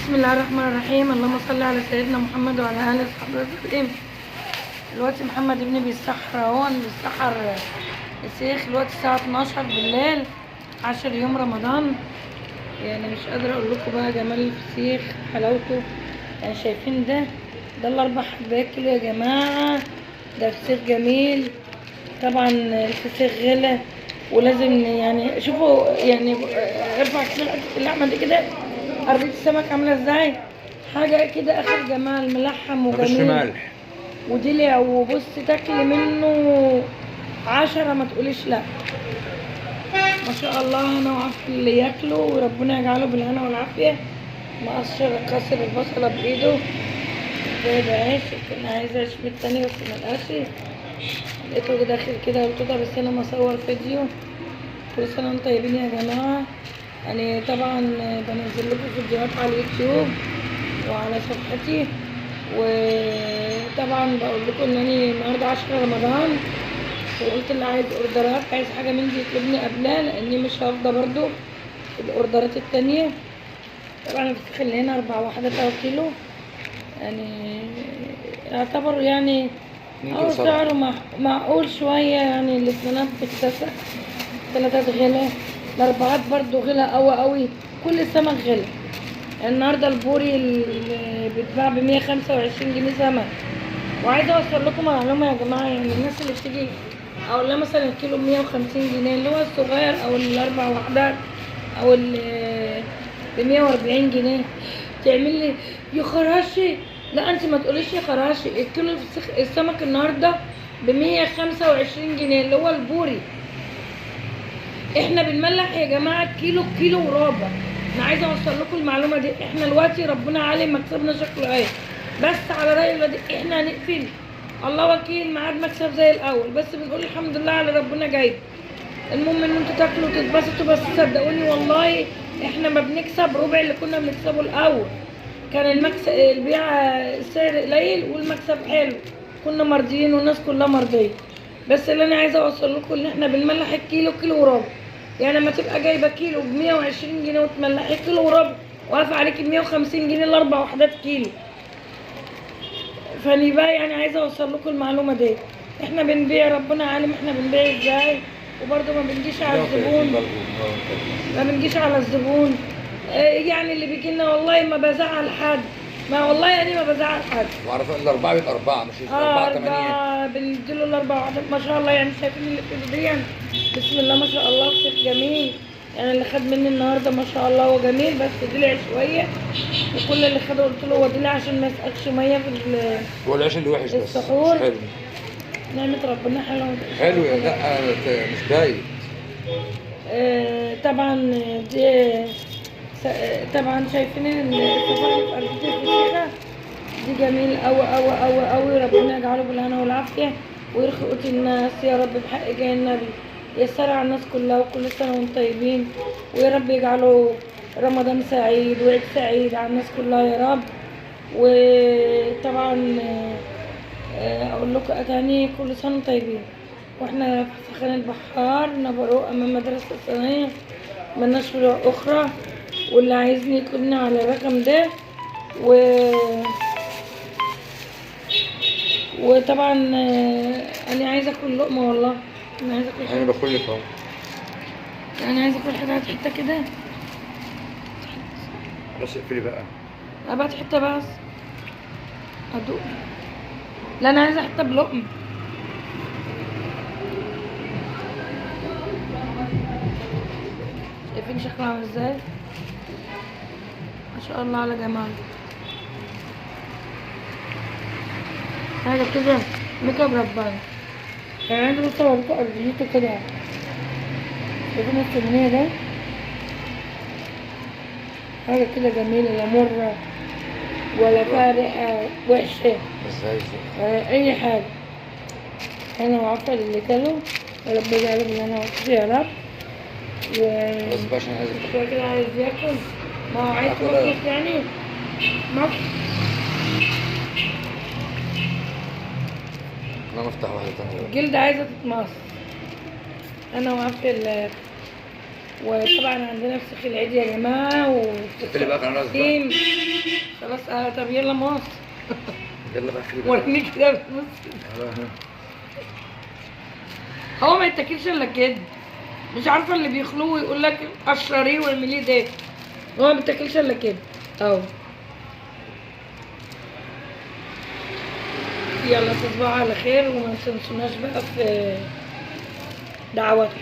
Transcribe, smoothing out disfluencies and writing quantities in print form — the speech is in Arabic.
بسم الله الرحمن الرحيم. اللهم صل على سيدنا محمد وعلى اله وصحبه وسلم. دلوقتي محمد ابني بيسحر اهون، بيسحر السيخ. دلوقتي الساعه 12 بالليل، 10 يوم رمضان. يعني مش قادره اقول لكم بقى جمال الفسيخ، حلاوته. يعني شايفين ده الاربع حبات كيلو يا جماعه. ده فسيخ جميل. طبعا الفسيخ غلا ولازم يعني شوفوا، يعني ارفع كده اللحمه دي كده، قريت السمك عامله ازاي، حاجه كده اخر جمال، ملحم مفيش وجميل ملح ودلع. وبص تاكلي منه 10 ما تقوليش لا. ما شاء الله. انا وعارف اللي ياكله وربنا يجعله بالهنا والعافيه. مقشر كسر البصله بايده جايب عيش. كنا عايزه عيش من التاني بس ملقاش، لقيته داخل كده قلت له بس انا مصور فيديو. كل سنه وانتم طيبين يا جماعه. يعني طبعا بنزل لكم فيديوهات على اليوتيوب وعلى صفحتي، وطبعا بقول لكم ان انا النهارده 10 رمضان، وقلت اللي عايز اوردرات، عايز حاجه من دي يطلبني قبلها، لاني مش هافضى برضو الاوردرات التانية. طبعا الفسيخ اللي هنا 4 وحدات 3 كيلو، يعني يعتبر يعني او سعره معقول شويه. يعني الاثنينات بتتسع، ثلاثات غلا، الاربعات برضو غلا قوي. كل السمك غلا. النهارده البوري اللي بيتباع ب 125 جنيه سمك. وعايزه اوصل لكم معلومه يا جماعه، يعني الناس اللي بتيجي اقول لها مثلا الكيلو ب 150 جنيه اللي هو الصغير، او الاربع وحدات، او ال ب 140 جنيه، تعمل لي يا خراشي. لا انت ما تقوليش يا خراشي. الكيلو السمك النهارده ب 125 جنيه اللي هو البوري. احنا بنملح يا جماعه كيلو وربع. انا عايزه اوصل لكم المعلومه دي. احنا دلوقتي ربنا عالم مكسبنا شكله ايه، بس على راي الواد احنا هنقفل الله وكيل معاد مكسب زي الاول، بس بنقول الحمد لله على ربنا جايب. المهم ان انتوا تاكلوا وتتبسطوا، بس صدقوني والله احنا ما بنكسب ربع اللي كنا بنكسبه الاول. كان المكسب البيع السعر قليل والمكسب حلو، كنا مرضيين والناس كلها مرضيه. بس اللي انا عايزه اوصل لكم ان احنا بنملح كيلو وربع. يعني لما تبقى جايبه كيلو ب 120 جنيه وتملحي كيلو وربع، واقف عليكي ب 150 جنيه الاربع وحدات كيلو. فاني بقى يعني عايزه اوصل لكم المعلومه دي. احنا بنبيع، ربنا عالم احنا بنبيع ازاي، وبرده ما بنجيش على الزبون. يعني اللي بيجي لنا والله ما بزعل حد، ما والله انا ما بزعل حد. وعارف ان الاربعه بيبقى 4 مش 4 8. بنديله الاربع وحدات ما شاء الله. يعني شايفين اللي في ايدي بسم الله ما شاء الله فسيخ جميل. يعني اللي خد مني النهارده ما شاء الله هو جميل، بس دلع شويه. وكل اللي خده قلت له هو دلع عشان ما يسقطش ميه في هو العيش اللي وحش بس السحور. مش حلو. نعمة ربنا حلوة. حلو يا لا مش باين. طبعا دي طبعا شايفين السفر في أرضية الفسيخة دي جميل أوي. ربنا يجعله بالهنا والعافية ويرخي قوت الناس يا رب بحق جاي النبي. يسر على الناس كلها، وكل سنة وانتم طيبين، ويا رب يجعله رمضان سعيد وعيد سعيد على الناس كلها يا رب. وطبعا اقول لكم تاني كل سنه وانتم طيبين. واحنا في سخان البحار نبروق امام مدرسه الثانويه، ملناش فروع اخرى. واللي عايزني يطلبني على الرقم ده. وطبعا انا عايزه اكل لقمه والله. انا عايزه اكل حاجه. انا باكل لك اهو. انا عايزه اكل حاجه حته كده. بس اقفلي بقى. ابعت حته بس ادوق. لا انا عايزه حته بلقمه. شايفين شكله عامل ازاي؟ ما شاء الله على جماله. حاجه كده ميك اب ربنا. يعني عندي بصوا اوريكم ارضيته كده. شايفين السمنيه ده؟ حاجه كده جميله، لا مره ولا فيها ريحه وحشه. ازاي اي حاجه. انا وعارفه اللي كانوا رب يجعله من انا وعارفه يا رب. بس بقى عشان عايز شويه كده عايز ياكل. ما هو عايز ياكل يعني ما انا افتح واحده ثانيه. الجلد عايزه تتمص. انا وعارفه وطبعا عندنا فسيخ العيد يا جماعه اللي بقى كان وفسيخ خلاص طب يلا ماس يلا بقى اقفلي بقى. وريني كده بالنص. هو ما يتاكلش الا كده. مش عارفه اللي بيخلوه ويقول لك قشريه واعمليه ده، هو ما بيتاكلش الا كده اهو. يلا تصبحوا على خير وما تنسوناش بقى في دعواتكم.